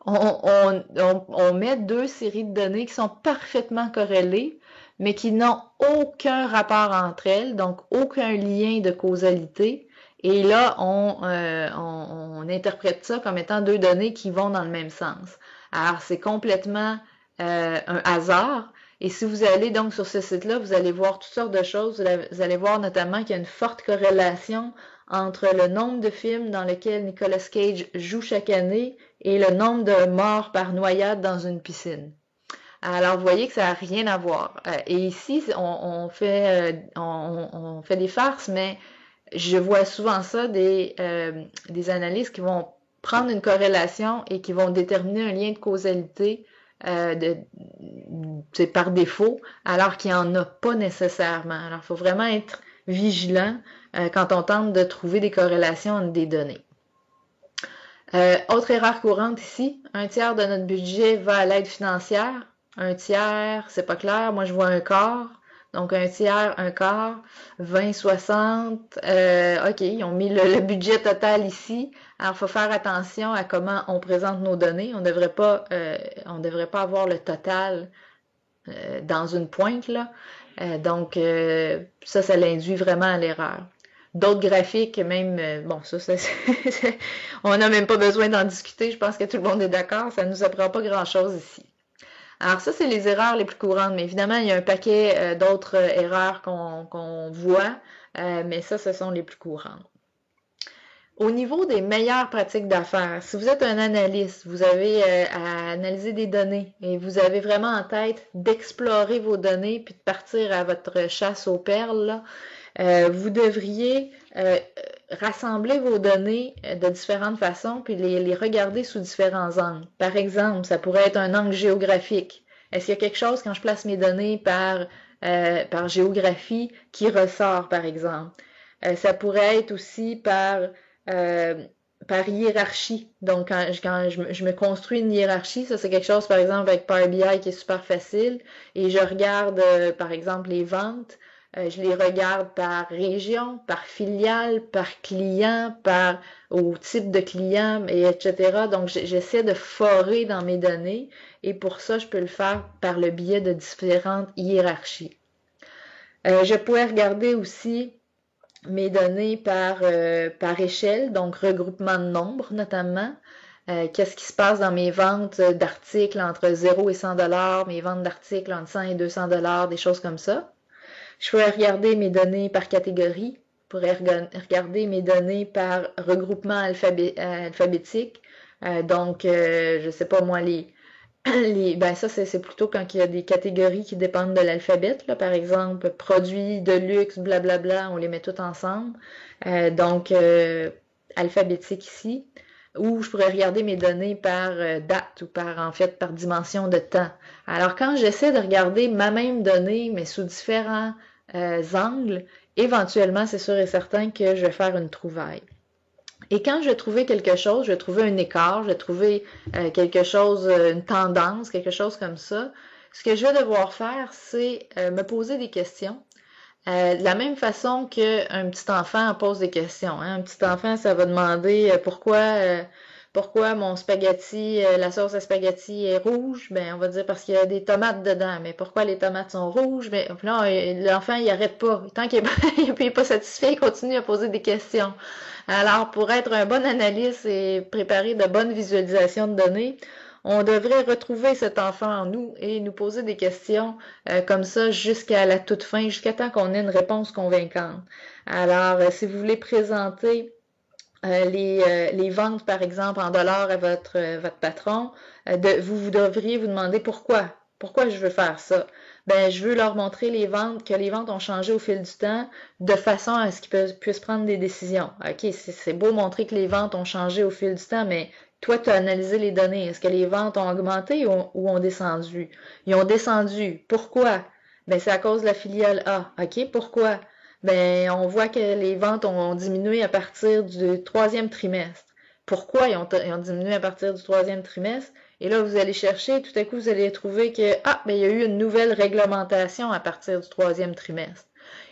on met deux séries de données qui sont parfaitement corrélées, mais qui n'ont aucun rapport entre elles, donc aucun lien de causalité. Et là, on interprète ça comme étant deux données qui vont dans le même sens. Alors, c'est complètement un hasard. Et si vous allez donc sur ce site-là, vous allez voir toutes sortes de choses. Vous allez voir notamment qu'il y a une forte corrélation entre le nombre de films dans lesquels Nicolas Cage joue chaque année et le nombre de morts par noyade dans une piscine. Alors, vous voyez que ça n'a rien à voir. Et ici, on fait des farces, mais je vois souvent ça, des analystes qui vont prendre une corrélation et qui vont déterminer un lien de causalité c'est par défaut, alors qu'il n'y en a pas nécessairement. Alors, il faut vraiment être vigilant quand on tente de trouver des corrélations entre des données. Autre erreur courante ici, un tiers de notre budget va à l'aide financière. Un tiers, c'est pas clair, moi je vois un quart. Donc un tiers, un quart, 20, 60. OK, ils ont mis le budget total ici. Alors, il faut faire attention à comment on présente nos données. On devrait pas avoir le total dans une pointe, là. Donc, ça l'induit vraiment à l'erreur. D'autres graphiques, même, bon, ça, on n'a même pas besoin d'en discuter. Je pense que tout le monde est d'accord. Ça ne nous apprend pas grand-chose ici. Alors ça, c'est les erreurs les plus courantes, mais évidemment, il y a un paquet d'autres erreurs qu'on voit, mais ça, ce sont les plus courantes. Au niveau des meilleures pratiques d'affaires, si vous êtes un analyste, vous avez à analyser des données et vous avez vraiment en tête d'explorer vos données puis de partir à votre chasse aux perles, là, vous devriez rassembler vos données de différentes façons puis les regarder sous différents angles. Par exemple, ça pourrait être un angle géographique. Est-ce qu'il y a quelque chose quand je place mes données par géographie qui ressort, par exemple? Ça pourrait être aussi par hiérarchie. Donc, quand je me construis une hiérarchie, ça c'est quelque chose, par exemple, avec Power BI qui est super facile, et je regarde, par exemple, les ventes, je les regarde par région, par filiale, par client, au type de client, et etc. Donc, j'essaie de forer dans mes données, et pour ça, je peux le faire par le biais de différentes hiérarchies. Je pourrais regarder aussi mes données par échelle, donc regroupement de nombres notamment. Qu'est-ce qui se passe dans mes ventes d'articles entre 0 et 100 $, mes ventes d'articles entre 100 et 200 $, des choses comme ça. Je pourrais regarder mes données par catégorie. Je pourrais regarder mes données par regroupement alphabétique. Donc, je sais pas moi, ben ça, c'est plutôt quand il y a des catégories qui dépendent de l'alphabet, là, par exemple, produits de luxe, blablabla, on les met tous ensemble. Donc, alphabétique ici. Ou je pourrais regarder mes données par date ou par dimension de temps. Alors, quand j'essaie de regarder ma même donnée, mais sous différents angles, éventuellement, c'est sûr et certain que je vais faire une trouvaille. Et quand je vais trouver quelque chose, je vais trouver un écart, je vais trouver quelque chose, une tendance, quelque chose comme ça, ce que je vais devoir faire, c'est me poser des questions. De la même façon qu'un petit enfant pose des questions. Hein. Un petit enfant, ça va demander pourquoi mon spaghetti, la sauce à spaghetti est rouge? Ben, on va dire parce qu'il y a des tomates dedans. Mais pourquoi les tomates sont rouges? Ben, là, l'enfant, il arrête pas. Tant qu'il n'est pas satisfait, il continue à poser des questions. Alors, pour être un bon analyste et préparer de bonnes visualisations de données, on devrait retrouver cet enfant en nous et nous poser des questions comme ça jusqu'à la toute fin, jusqu'à temps qu'on ait une réponse convaincante. Alors, si vous voulez présenter les ventes, par exemple, en dollars à votre patron, vous devriez vous demander pourquoi. Pourquoi je veux faire ça? Ben, je veux leur montrer que les ventes ont changé au fil du temps de façon à ce qu'ils puissent prendre des décisions. OK, c'est beau montrer que les ventes ont changé au fil du temps, mais toi, tu as analysé les données. Est-ce que les ventes ont augmenté ou ont descendu? Ils ont descendu. Pourquoi? Ben, c'est à cause de la filiale A. OK, pourquoi? Ben, on voit que les ventes ont diminué à partir du troisième trimestre. Pourquoi ils ont diminué à partir du troisième trimestre? Et là, vous allez chercher, tout à coup, vous allez trouver que, ben, il y a eu une nouvelle réglementation à partir du troisième trimestre.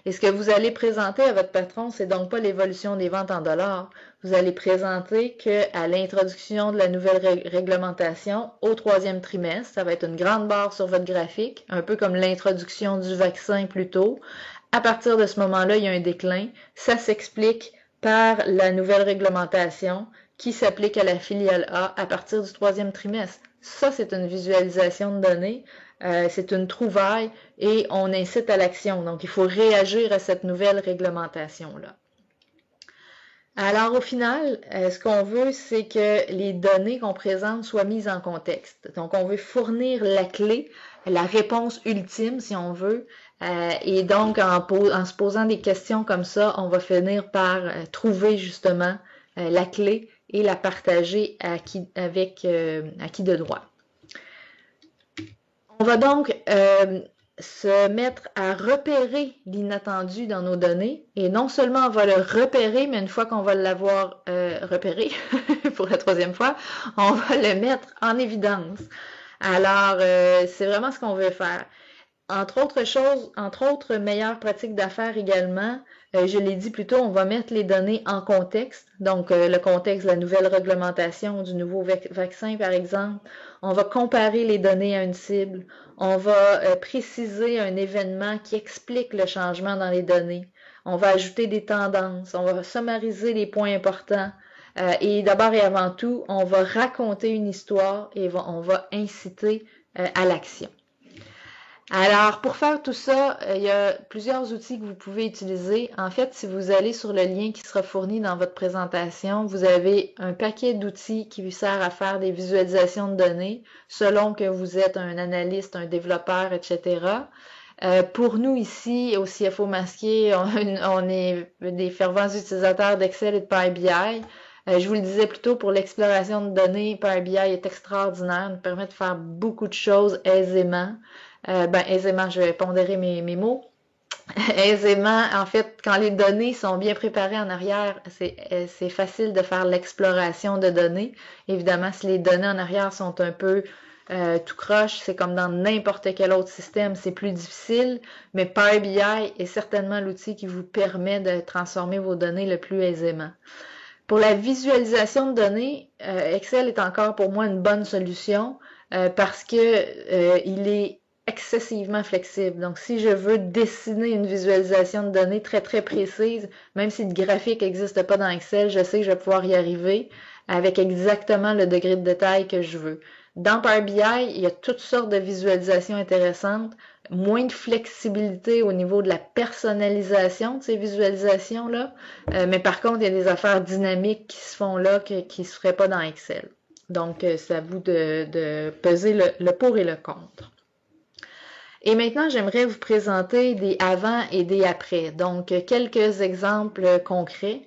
Et ce que vous allez présenter à votre patron, c'est donc pas l'évolution des ventes en dollars. Vous allez présenter qu'à l'introduction de la nouvelle réglementation au troisième trimestre, ça va être une grande barre sur votre graphique, un peu comme l'introduction du vaccin plus tôt. À partir de ce moment-là, il y a un déclin. Ça s'explique par la nouvelle réglementation qui s'applique à la filiale A à partir du troisième trimestre. Ça, c'est une visualisation de données, c'est une trouvaille et on incite à l'action. Donc, il faut réagir à cette nouvelle réglementation-là. Alors, au final, ce qu'on veut, c'est que les données qu'on présente soient mises en contexte. Donc, on veut fournir la clé, la réponse ultime, si on veut. Et donc, en se posant des questions comme ça, on va finir par trouver justement la clé et la partager à qui de droit. On va donc se mettre à repérer l'inattendu dans nos données. Et non seulement on va le repérer, mais une fois qu'on va l'avoir repéré, pour la troisième fois, on va le mettre en évidence. Alors, c'est vraiment ce qu'on veut faire. Entre autres choses, entre autres meilleures pratiques d'affaires également, je l'ai dit plus tôt, on va mettre les données en contexte. Donc, le contexte de la nouvelle réglementation du nouveau vaccin, par exemple. On va comparer les données à une cible. On va préciser un événement qui explique le changement dans les données. On va ajouter des tendances. On va summariser les points importants. Et d'abord et avant tout, on va raconter une histoire et on va inciter à l'action. Alors, pour faire tout ça, il y a plusieurs outils que vous pouvez utiliser. En fait, si vous allez sur le lien qui sera fourni dans votre présentation, vous avez un paquet d'outils qui vous sert à faire des visualisations de données selon que vous êtes un analyste, un développeur, etc. Pour nous ici, au CFO Masqué, on est des fervents utilisateurs d'Excel et de Power BI. Je vous le disais plus tôt, pour l'exploration de données, Power BI est extraordinaire, nous permet de faire beaucoup de choses aisément. Aisément, je vais pondérer mes mots. Aisément, en fait, quand les données sont bien préparées en arrière, c'est facile de faire l'exploration de données. Évidemment, si les données en arrière sont un peu tout croche, c'est comme dans n'importe quel autre système, c'est plus difficile, mais Power BI est certainement l'outil qui vous permet de transformer vos données le plus aisément. Pour la visualisation de données, Excel est encore pour moi une bonne solution parce que il est excessivement flexible. Donc, si je veux dessiner une visualisation de données très, très précise, même si le graphique n'existe pas dans Excel, je sais que je vais pouvoir y arriver avec exactement le degré de détail que je veux. Dans Power BI, il y a toutes sortes de visualisations intéressantes, moins de flexibilité au niveau de la personnalisation de ces visualisations-là, mais par contre, il y a des affaires dynamiques qui se font là qui ne se feraient pas dans Excel. Donc, c'est à vous de peser le pour et le contre. Et maintenant, j'aimerais vous présenter des avant et des après. Donc, quelques exemples concrets.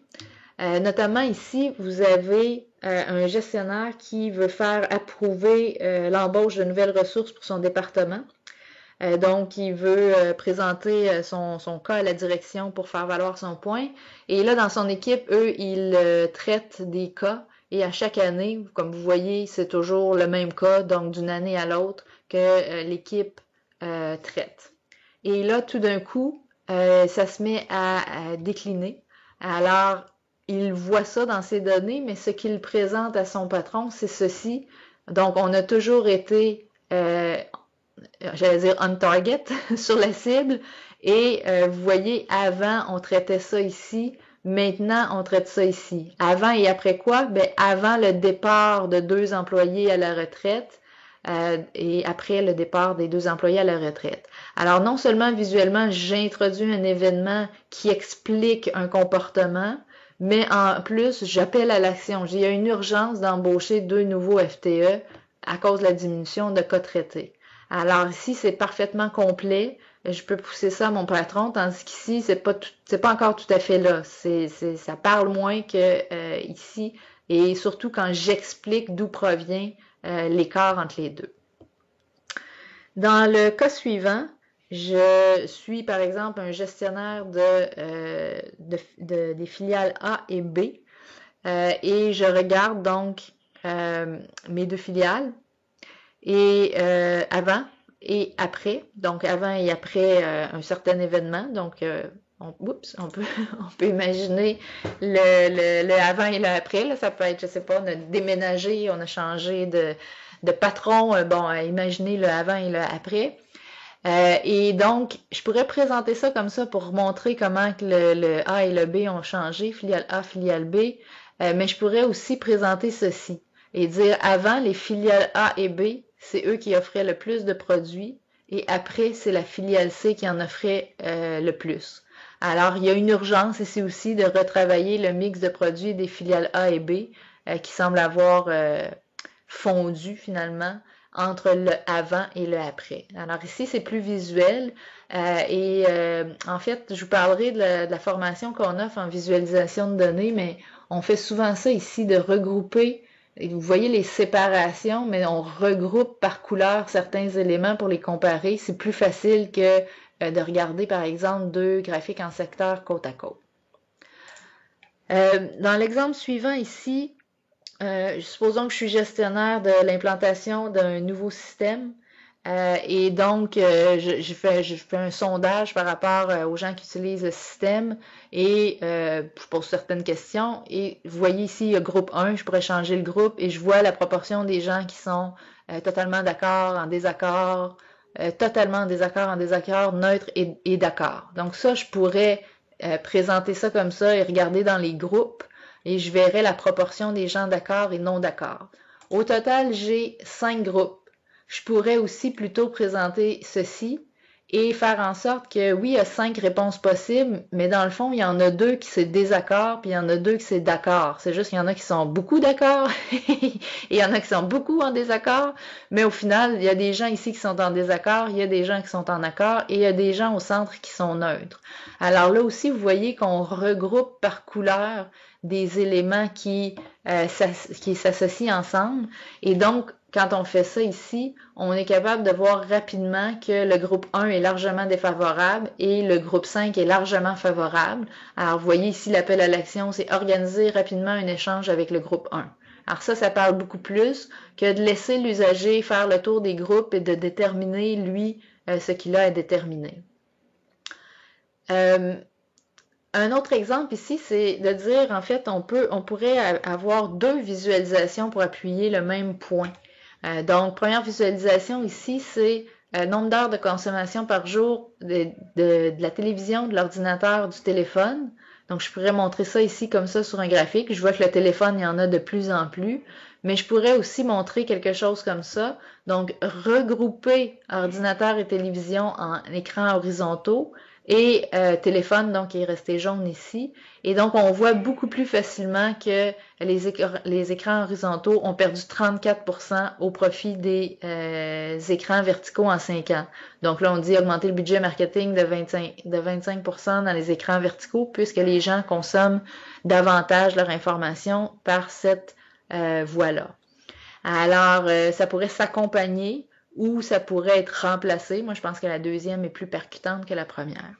Notamment ici, vous avez un gestionnaire qui veut faire approuver l'embauche de nouvelles ressources pour son département. Donc, il veut présenter son cas à la direction pour faire valoir son point. Et là, dans son équipe, eux, ils traitent des cas. Et à chaque année, comme vous voyez, c'est toujours le même cas, donc d'une année à l'autre, que l'équipe traite. Et là, tout d'un coup, ça se met à décliner. Alors, il voit ça dans ses données, mais ce qu'il présente à son patron, c'est ceci. Donc, on a toujours été, j'allais dire on target, sur la cible. Et vous voyez, avant, on traitait ça ici. Maintenant, on traite ça ici. Avant et après quoi? Ben, avant le départ de 2 employés à la retraite, et après le départ des 2 employés à la retraite. Alors, non seulement visuellement, j'introduis un événement qui explique un comportement, mais en plus, j'appelle à l'action. Il y a une urgence d'embaucher 2 nouveaux FTE à cause de la diminution de cas traités. Alors ici, c'est parfaitement complet. Je peux pousser ça à mon patron, tandis qu'ici, c'est pas encore tout à fait là. Ça parle moins que ici, et surtout quand j'explique d'où provient l'écart entre les deux. Dans le cas suivant, je suis par exemple un gestionnaire des filiales A et B et je regarde donc mes 2 filiales et avant et après, donc avant et après un certain événement. Donc, on peut imaginer le avant et le après. Là, ça peut être, je sais pas, on a déménagé, on a changé de patron. Bon, imaginez le avant et le après. Et donc, je pourrais présenter ça comme ça pour montrer comment que le A et le B ont changé, filiale A, filiale B. Mais je pourrais aussi présenter ceci. et dire avant, les filiales A et B, c'est eux qui offraient le plus de produits et après, c'est la filiale C qui en offrait le plus. Alors, il y a une urgence ici aussi de retravailler le mix de produits des filiales A et B qui semble avoir fondu finalement entre le avant et le après. Alors ici, c'est plus visuel en fait, je vous parlerai de la formation qu'on offre en visualisation de données, mais on fait souvent ça ici de regrouper. Et vous voyez les séparations, mais on regroupe par couleur certains éléments pour les comparer. C'est plus facile que de regarder, par exemple, deux graphiques en secteur côte à côte. Dans l'exemple suivant ici, supposons que je suis gestionnaire de l'implantation d'un nouveau système et donc je fais un sondage par rapport aux gens qui utilisent le système et je pose certaines questions et vous voyez ici, il y a groupe 1, je pourrais changer le groupe et je vois la proportion des gens qui sont totalement d'accord, en désaccord, totalement en désaccord, neutre et d'accord. Donc ça, je pourrais présenter ça comme ça et regarder dans les groupes et je verrai la proportion des gens d'accord et non d'accord. Au total, j'ai 5 groupes. Je pourrais aussi plutôt présenter ceci et faire en sorte que oui, il y a 5 réponses possibles, mais dans le fond, il y en a 2 qui c'est désaccord, puis il y en a 2 qui c'est d'accord. C'est juste qu'il y en a qui sont beaucoup d'accord et il y en a qui sont beaucoup en désaccord, mais au final, il y a des gens ici qui sont en désaccord, il y a des gens qui sont en accord et il y a des gens au centre qui sont neutres. Alors là aussi, vous voyez qu'on regroupe par couleur des éléments qui s'associent ensemble et donc quand on fait ça ici, on est capable de voir rapidement que le groupe 1 est largement défavorable et le groupe 5 est largement favorable. Alors, vous voyez ici, l'appel à l'action, c'est organiser rapidement un échange avec le groupe 1. Alors ça parle beaucoup plus que de laisser l'usager faire le tour des groupes et de déterminer, lui, ce qu'il a à déterminer. Un autre exemple ici, c'est de dire, en fait, on pourrait avoir 2 visualisations pour appuyer le même point. Donc, première visualisation ici, c'est nombre d'heures de consommation par jour de la télévision, de l'ordinateur, du téléphone. Donc, je pourrais montrer ça ici comme ça sur un graphique. Je vois que le téléphone, il y en a de plus en plus. Mais je pourrais aussi montrer quelque chose comme ça. Donc, regrouper ordinateur et télévision en écrans horizontaux et téléphone, donc, qui est resté jaune ici. Et donc, on voit beaucoup plus facilement que les écrans horizontaux ont perdu 34% au profit des écrans verticaux en 5 ans. Donc là, on dit augmenter le budget marketing de 25% dans les écrans verticaux puisque les gens consomment davantage leur information par cette voie-là. Alors, ça pourrait s'accompagner ou ça pourrait être remplacé. Moi, je pense que la deuxième est plus percutante que la première.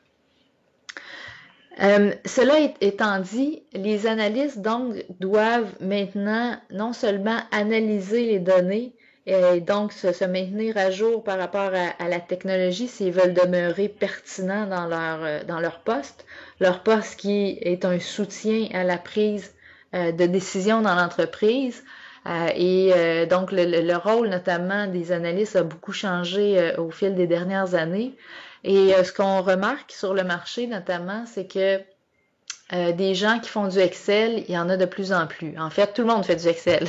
Cela étant dit, les analystes donc doivent maintenant non seulement analyser les données et donc se maintenir à jour par rapport à la technologie s'ils veulent demeurer pertinents dans leur poste qui est un soutien à la prise de décision dans l'entreprise. Donc le rôle notamment des analystes a beaucoup changé au fil des dernières années. Et ce qu'on remarque sur le marché notamment, c'est que des gens qui font du Excel, il y en a de plus en plus. En fait, tout le monde fait du Excel.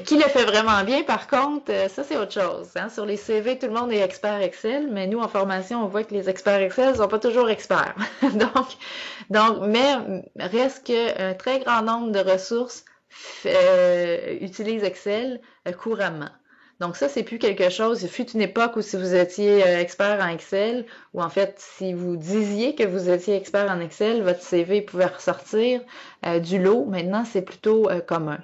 Qui le fait vraiment bien, par contre, ça c'est autre chose. Hein? Sur les CV, tout le monde est expert Excel, mais nous, en formation, on voit que les experts Excel ne sont pas toujours experts. Mais reste qu'un très grand nombre de ressources utilisent Excel couramment. Donc ça, c'est plus quelque chose. Il fut une époque où si vous étiez expert en Excel, ou en fait, si vous disiez que vous étiez expert en Excel, votre CV pouvait ressortir du lot. Maintenant, c'est plutôt commun.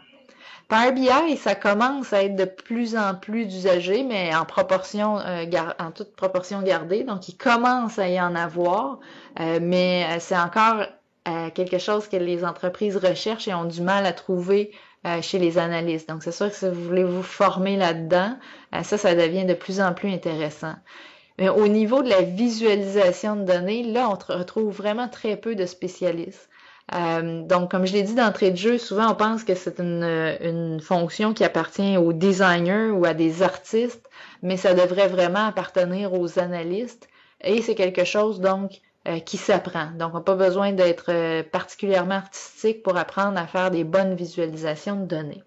Power BI, ça commence à être de plus en plus d'usagers, mais en toute proportion gardée. Donc, il commence à y en avoir, mais c'est encore quelque chose que les entreprises recherchent et ont du mal à trouver chez les analystes. Donc, c'est sûr que si vous voulez vous former là-dedans, ça devient de plus en plus intéressant. Mais au niveau de la visualisation de données, là, on retrouve vraiment très peu de spécialistes. Donc, comme je l'ai dit d'entrée de jeu, souvent on pense que c'est une fonction qui appartient aux designers ou à des artistes, mais ça devrait vraiment appartenir aux analystes. Et c'est quelque chose, donc, qui s'apprend. Donc, on n'a pas besoin d'être particulièrement artistique pour apprendre à faire des bonnes visualisations de données.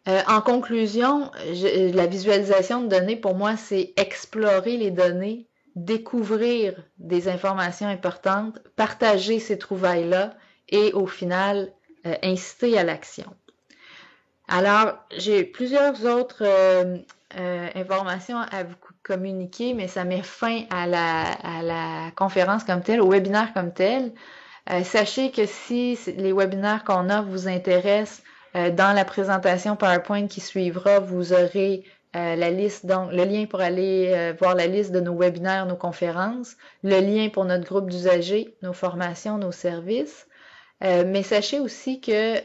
En conclusion, la visualisation de données, pour moi, c'est explorer les données, découvrir des informations importantes, partager ces trouvailles-là et au final, inciter à l'action. Alors, j'ai plusieurs autres informations à vous communiquer, mais ça met fin à la conférence comme telle, au webinaire comme tel. Sachez que si les webinaires qu'on a vous intéressent, dans la présentation PowerPoint qui suivra, vous aurez la liste, donc le lien pour aller voir la liste de nos webinaires, nos conférences, le lien pour notre groupe d'usagers, nos formations, nos services. Mais sachez aussi que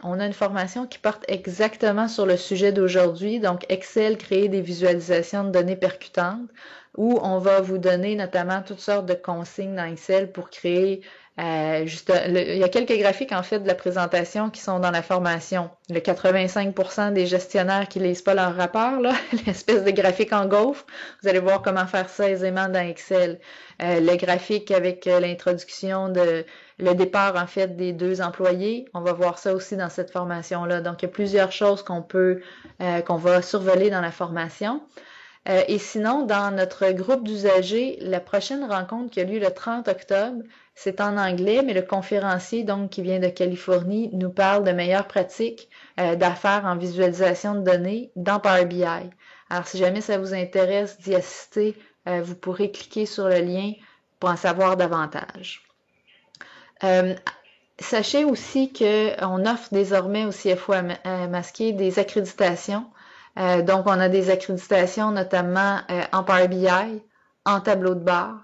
on a une formation qui porte exactement sur le sujet d'aujourd'hui, donc Excel, créer des visualisations de données percutantes, où on va vous donner notamment toutes sortes de consignes dans Excel pour créer il y a quelques graphiques en fait de la présentation qui sont dans la formation. Le 85% des gestionnaires qui lisent pas leur rapport, là, l'espèce de graphique en gaufre, vous allez voir comment faire ça aisément dans Excel. Le graphique avec l'introduction de le départ en fait des 2 employés, on va voir ça aussi dans cette formation-là. Donc il y a plusieurs choses qu'on va survoler dans la formation. Et sinon, dans notre groupe d'usagers, la prochaine rencontre qui a lieu le 30 octobre, c'est en anglais, mais le conférencier, donc, qui vient de Californie, nous parle de meilleures pratiques d'affaires en visualisation de données dans Power BI. Alors, si jamais ça vous intéresse d'y assister, vous pourrez cliquer sur le lien pour en savoir davantage. Sachez aussi qu'on offre désormais au CFO masqué des accréditations. Donc, on a des accréditations notamment en Power BI, en tableau de bord,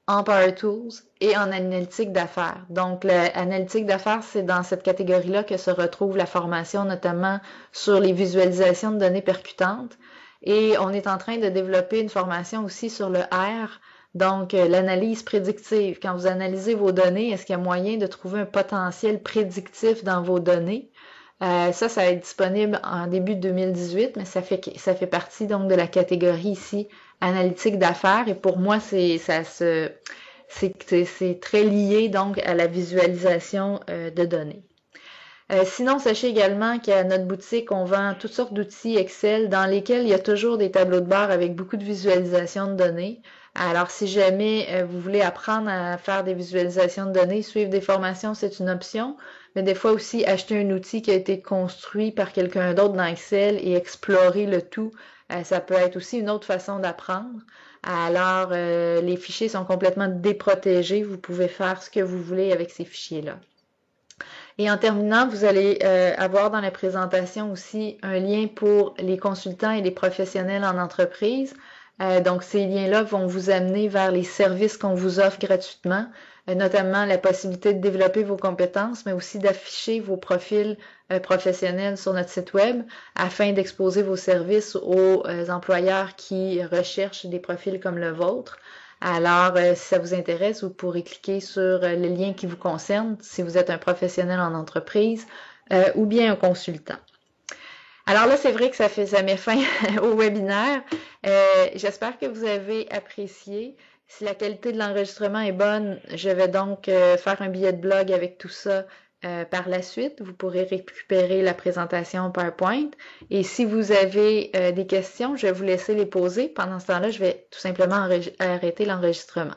en Power Tools et en analytique d'affaires. Donc, l'analytique d'affaires, c'est dans cette catégorie-là que se retrouve la formation, notamment sur les visualisations de données percutantes. Et on est en train de développer une formation aussi sur le R, donc l'analyse prédictive. Quand vous analysez vos données, est-ce qu'il y a moyen de trouver un potentiel prédictif dans vos données? Ça va être disponible en début de 2018, mais ça fait partie donc de la catégorie ici, analytique d'affaires. Et pour moi, c'est très lié donc à la visualisation de données. Sinon, sachez également qu'à notre boutique, on vend toutes sortes d'outils Excel dans lesquels il y a toujours des tableaux de bord avec beaucoup de visualisation de données. Alors, si jamais vous voulez apprendre à faire des visualisations de données, suivre des formations, c'est une option. Mais des fois aussi, acheter un outil qui a été construit par quelqu'un d'autre dans Excel et explorer le tout, ça peut être aussi une autre façon d'apprendre. Alors, les fichiers sont complètement déprotégés. Vous pouvez faire ce que vous voulez avec ces fichiers-là. Et en terminant, vous allez avoir dans la présentation aussi un lien pour les consultants et les professionnels en entreprise. Donc, ces liens-là vont vous amener vers les services qu'on vous offre gratuitement, notamment la possibilité de développer vos compétences, mais aussi d'afficher vos profils professionnels sur notre site web afin d'exposer vos services aux employeurs qui recherchent des profils comme le vôtre. Alors, si ça vous intéresse, vous pourrez cliquer sur le lien qui vous concerne si vous êtes un professionnel en entreprise ou bien un consultant. Alors là, c'est vrai que ça met fin au webinaire. J'espère que vous avez apprécié. Si la qualité de l'enregistrement est bonne, je vais donc faire un billet de blog avec tout ça par la suite. Vous pourrez récupérer la présentation PowerPoint. Et si vous avez des questions, je vais vous laisser les poser. Pendant ce temps-là, je vais tout simplement arrêter l'enregistrement.